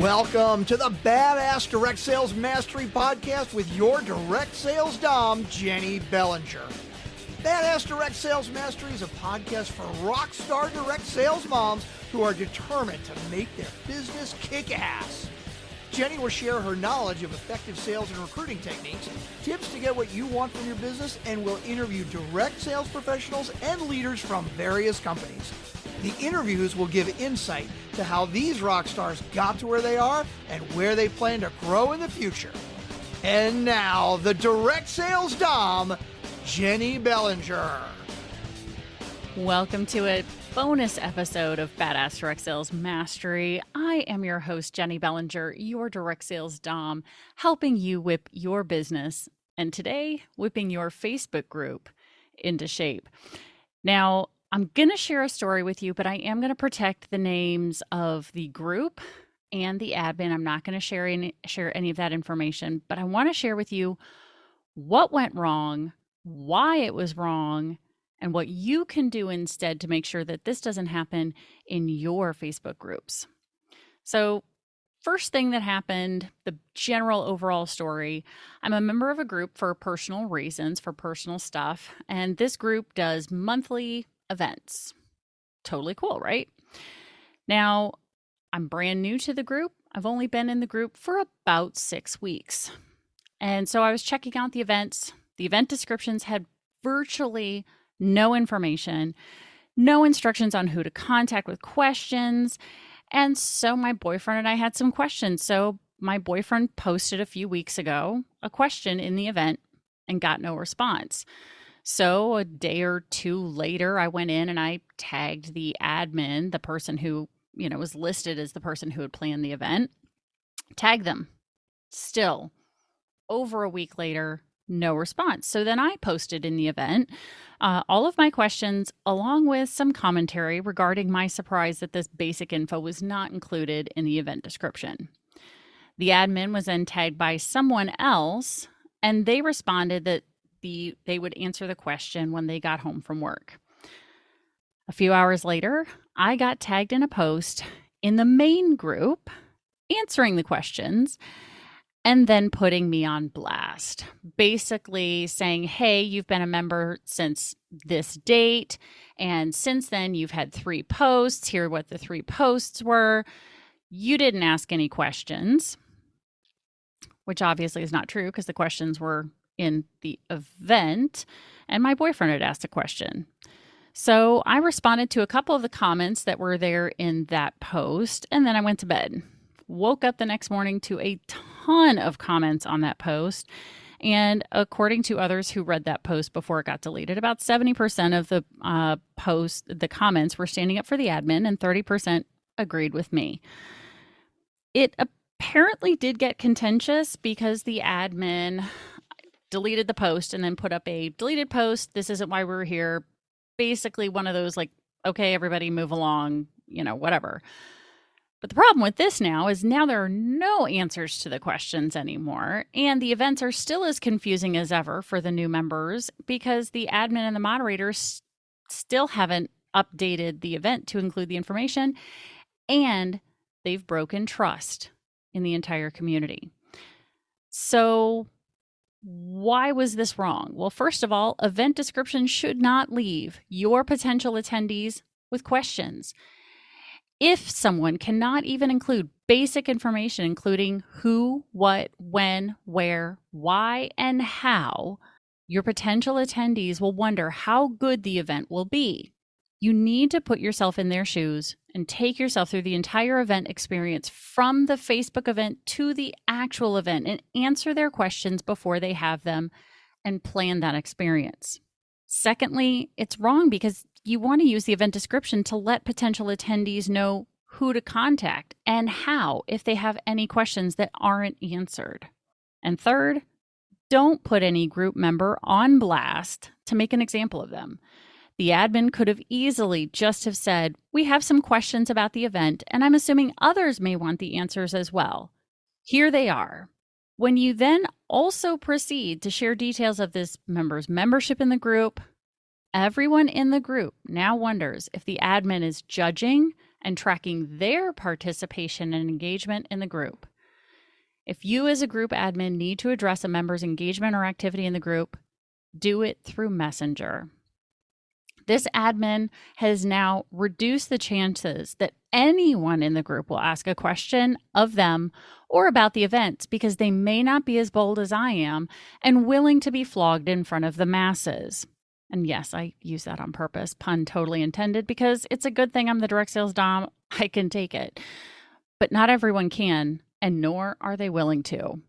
Welcome to the Badass Direct Sales Mastery Podcast with your direct sales dom, Jenny Bellinger. Badass Direct Sales Mastery is a podcast for rock star direct sales moms who are determined to make their business kick ass. Jenny will share her knowledge of effective sales and recruiting techniques, tips to get what you want from your business, and will interview direct sales professionals and leaders from various companies. The interviews will give insight to how these rock stars got to where they are and where they plan to grow in the future. And now, the direct sales dom, Jenny Bellinger. Welcome to a bonus episode of Badass Direct Sales Mastery. I am your host, Jenny Bellinger, your direct sales dom, helping you whip your business, and today, whipping your Facebook group into shape. Now, I'm going to share a story with you, but I am going to protect the names of the group and the admin. I'm not going to share any of that information, but I want to share with you what went wrong, why it was wrong, and what you can do instead to make sure that this doesn't happen in your Facebook groups. So, first thing that happened, the general overall story, I'm a member of a group for personal reasons, for personal stuff, and this group does monthly events. Totally cool, right? Now, I'm brand new to the group. I've only been in the group for about 6 weeks. And so I was checking out the events. The event descriptions had virtually no information, no instructions on who to contact with questions. And so my boyfriend and I had some questions. So my boyfriend posted a few weeks ago a question in the event and got no response. So a day or two later, I went in and I tagged the admin, the person who, was listed as the person who had planned the event, tagged them. Still, over a week later, no response. So then I posted in the event all of my questions along with some commentary regarding my surprise that this basic info was not included in the event description. The admin was then tagged by someone else, and they responded that they would answer the question when they got home from work. A few hours later, I got tagged in a post in the main group answering the questions and then putting me on blast, basically saying, hey, you've been a member since this date, and since then you've had 3 posts. Here are what the 3 posts were. You didn't ask any questions, which obviously is not true because the questions were in the event, and my boyfriend had asked a question. So I responded to a couple of the comments that were there in that post, and then I went to bed. Woke up the next morning to a ton of comments on that post, and according to others who read that post before it got deleted, about 70% of the comments were standing up for the admin, and 30% agreed with me. It apparently did get contentious because the admin deleted the post and then put up a deleted post. This isn't why we're here. Basically one of those like, okay, everybody move along, whatever. But the problem with this now is now there are no answers to the questions anymore. And the events are still as confusing as ever for the new members because the admin and the moderators still haven't updated the event to include the information. And they've broken trust in the entire community. So why was this wrong? Well, first of all, event descriptions should not leave your potential attendees with questions. If someone cannot even include basic information, including who, what, when, where, why, and how, your potential attendees will wonder how good the event will be. You need to put yourself in their shoes and take yourself through the entire event experience from the Facebook event to the actual event and answer their questions before they have them and plan that experience. Secondly, it's wrong because you want to use the event description to let potential attendees know who to contact and how if they have any questions that aren't answered. And third, don't put any group member on blast to make an example of them. The admin could have easily just have said, we have some questions about the event, and I'm assuming others may want the answers as well. Here they are. When you then also proceed to share details of this member's membership in the group, everyone in the group now wonders if the admin is judging and tracking their participation and engagement in the group. If you as a group admin need to address a member's engagement or activity in the group, do it through Messenger. This admin has now reduced the chances that anyone in the group will ask a question of them or about the events because they may not be as bold as I am and willing to be flogged in front of the masses. And yes, I use that on purpose, pun totally intended, because it's a good thing I'm the direct sales dom. I can take it. But not everyone can, and nor are they willing to.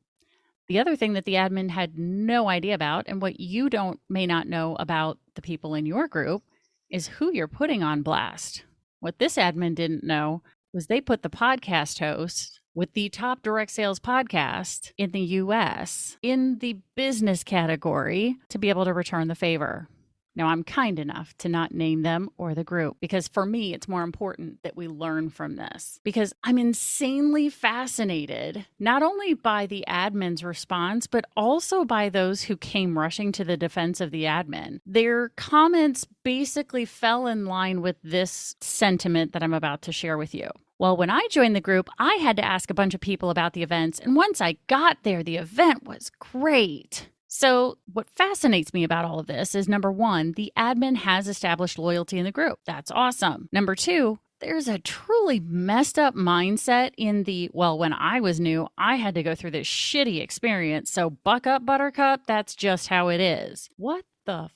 The other thing that the admin had no idea about, and what you may not know about the people in your group, is who you're putting on blast. What this admin didn't know was they put the podcast host with the top direct sales podcast in the US in the business category to be able to return the favor. Now, I'm kind enough to not name them or the group because for me, it's more important that we learn from this because I'm insanely fascinated not only by the admin's response, but also by those who came rushing to the defense of the admin. Their comments basically fell in line with this sentiment that I'm about to share with you. Well, when I joined the group, I had to ask a bunch of people about the events, and once I got there, the event was great. So what fascinates me about all of this is, number one, the admin has established loyalty in the group. That's awesome. Number two, there's a truly messed up mindset in when I was new, I had to go through this shitty experience. So buck up, buttercup. That's just how it is. What the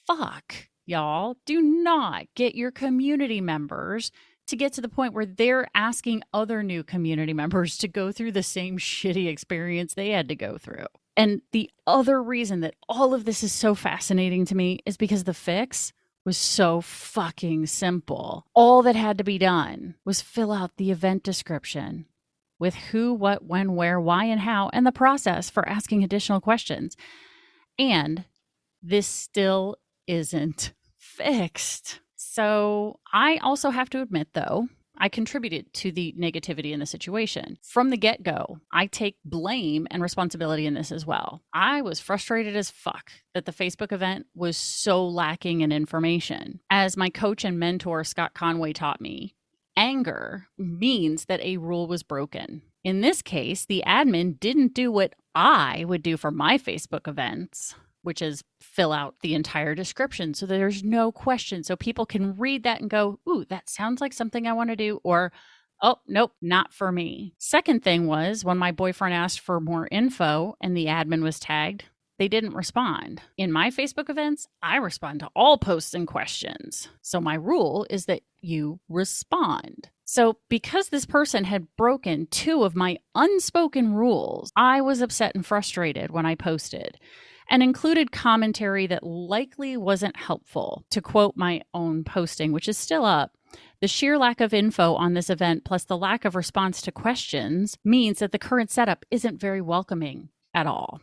fuck, y'all? Do not get your community members to get to the point where they're asking other new community members to go through the same shitty experience they had to go through. And the other reason that all of this is so fascinating to me is because the fix was so fucking simple. All that had to be done was fill out the event description with who, what, when, where, why, and how, and the process for asking additional questions. And this still isn't fixed. So I also have to admit, though, I contributed to the negativity in the situation. From the get-go, I take blame and responsibility in this as well. I was frustrated as fuck that the Facebook event was so lacking in information. As my coach and mentor, Scott Conway, taught me, anger means that a rule was broken. In this case, the admin didn't do what I would do for my Facebook events, which is fill out the entire description so that there's no question. So people can read that and go, ooh, that sounds like something I want to do. Or, oh, nope, not for me. Second thing was when my boyfriend asked for more info and the admin was tagged, they didn't respond. In my Facebook events, I respond to all posts and questions. So my rule is that you respond. So because this person had broken two of my unspoken rules, I was upset and frustrated when I posted and included commentary that likely wasn't helpful. To quote my own posting, which is still up, the sheer lack of info on this event plus the lack of response to questions means that the current setup isn't very welcoming at all.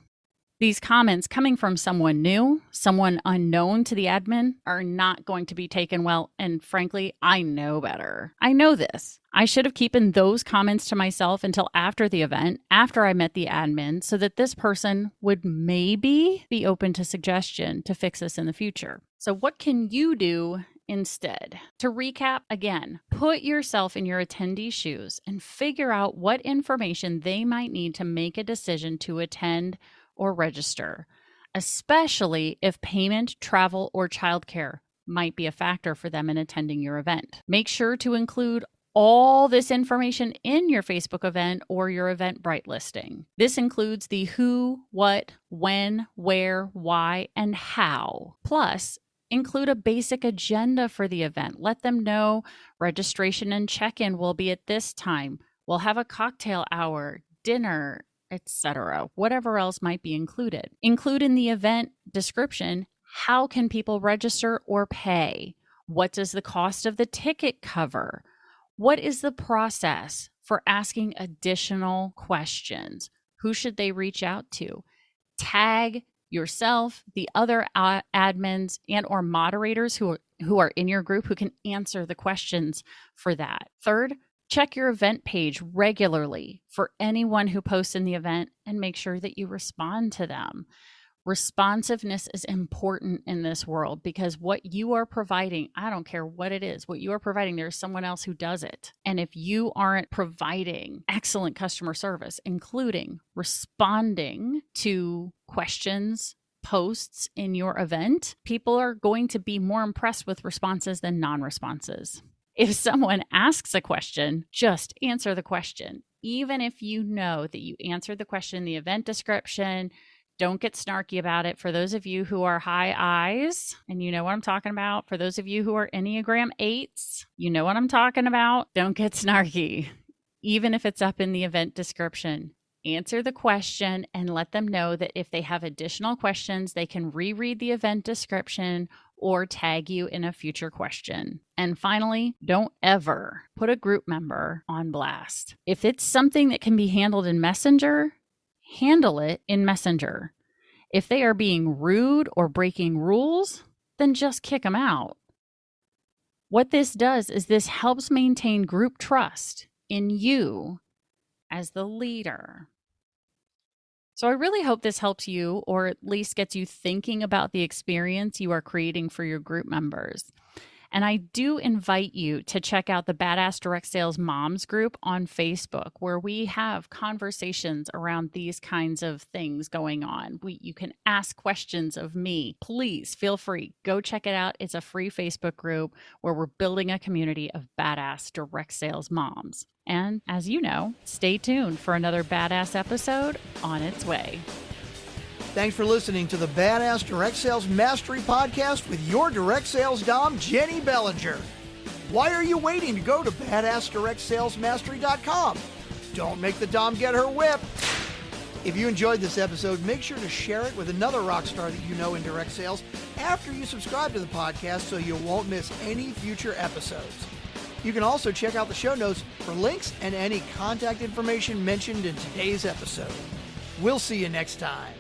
These comments coming from someone new, someone unknown to the admin, are not going to be taken well. And frankly, I know better. I know this. I should have kept those comments to myself until after the event, after I met the admin, so that this person would maybe be open to suggestion to fix this in the future. So what can you do instead? To recap again, put yourself in your attendee's shoes and figure out what information they might need to make a decision to attend or register, especially if payment, travel, or childcare might be a factor for them in attending your event. Make sure to include all this information in your Facebook event or your Eventbrite listing. This includes the who, what, when, where, why, and how. Plus, include a basic agenda for the event. Let them know registration and check-in will be at this time. We'll have a cocktail hour, dinner, etc. Whatever else might be included. Include in the event description, how can people register or pay? What does the cost of the ticket cover? What is the process for asking additional questions? Who should they reach out to? Tag yourself, the other admins and or moderators who are in your group who can answer the questions for that. Third, check your event page regularly for anyone who posts in the event and make sure that you respond to them. Responsiveness is important in this world because what you are providing, I don't care what it is, what you are providing, there's someone else who does it. And if you aren't providing excellent customer service, including responding to questions, posts in your event, people are going to be more impressed with responses than non-responses. If someone asks a question, just answer the question. Even if you know that you answered the question in the event description, don't get snarky about it. For those of you who are high eyes, and you know what I'm talking about. For those of you who are Enneagram 8s, you know what I'm talking about. Don't get snarky. Even if it's up in the event description, answer the question and let them know that if they have additional questions, they can reread the event description or tag you in a future question. And finally, don't ever put a group member on blast. If it's something that can be handled in Messenger, handle it in Messenger. If they are being rude or breaking rules, then just kick them out. What this does is this helps maintain group trust in you as the leader. So I really hope this helps you, or at least gets you thinking about the experience you are creating for your group members. And I do invite you to check out the Badass Direct Sales Moms group on Facebook, where we have conversations around these kinds of things going on. You can ask questions of me. Please feel free. Go check it out. It's a free Facebook group where we're building a community of badass direct sales moms. And as you know, stay tuned for another badass episode on its way. Thanks for listening to the Badass Direct Sales Mastery Podcast with your direct sales dom, Jenny Bellinger. Why are you waiting to go to badassdirectsalesmastery.com? Don't make the dom get her whip. If you enjoyed this episode, make sure to share it with another rock star that you know in direct sales after you subscribe to the podcast so you won't miss any future episodes. You can also check out the show notes for links and any contact information mentioned in today's episode. We'll see you next time.